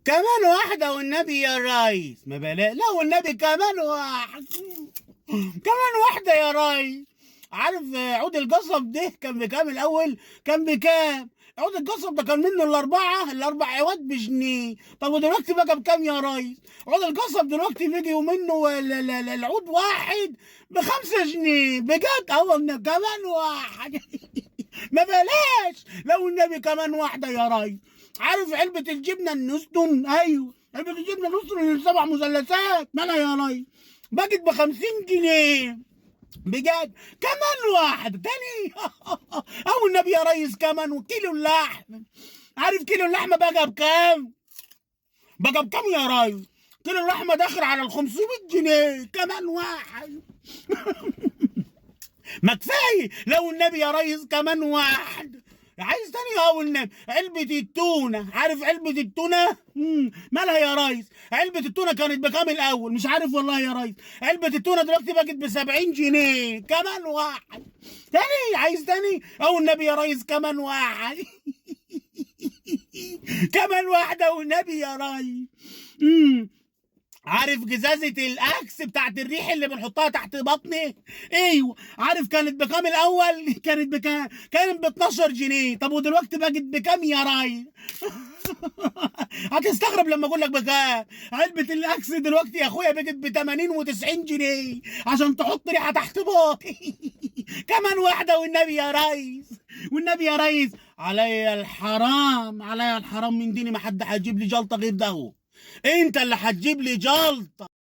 كمان واحدة والنبي يا ريس، ما بلاش، لا والنبي كمان واحد، كمان واحدة يا ريس. عارف عود القصب ده كان بكام الأول؟ كان بكام؟ عود القصب ده كان منه الأربع عواد بجنيه. طب ودلوقتي بقى بكام يا ريس؟ عود القصب دلوقتي بيجي منه العود واحد ب5 جنيه بجد. كمان واحد. ما بلاش، لو النبي كمان واحدة يا ريس. عارف علبة الجبنة النستون؟ أيوه، علبة الجبنة النستون اللي 7 مثلثات مالها يا ريس؟ بقت ب50 جنيه بجد. كمان واحد تاني. أو النبي يا ريس كمان. وكيلو اللحم، عارف كيلو اللحمة بقى بكام؟ بقى بكام يا ريس؟ كيلو اللحمة داخل على ال500 جنيه. كمان واحد. ما كفايه لو النبي يا ريس كمان واحد. عايز تاني؟ او النبي علبة التونة، عارف علبة التونة؟ مالها يا ريس؟ علبة التونة كانت بكام الأول؟ مش عارف والله يا ريس. علبة التونة دلوقتي بقت ب70 جنيه. كمان واحد. تاني؟ عايز تاني؟ أو النبي يا ريس كمان واحد. كمان واحدة والنبي يا ريس. عارف جزازة الأكس بتاعت الريح اللي بنحطها تحت بطني؟ ايوه، عارف كانت بكام الأول؟ كانت بكام؟ كانت ب12 جنيه. طب ودلوقتي بقت بكام يا راي؟ هتستغرب لما اقول لك بكام. علبة الأكس دلوقتي يا اخويا بقت ب80 و90 جنيه عشان تحط ريحة تحت باطي. كمان واحدة والنبي يا ريس. والنبي يا ريس عليا الحرام، عليا الحرام من ديني ما حد هيجيب لي جلطة غير ده. انت اللي هتجيب لي جلطه.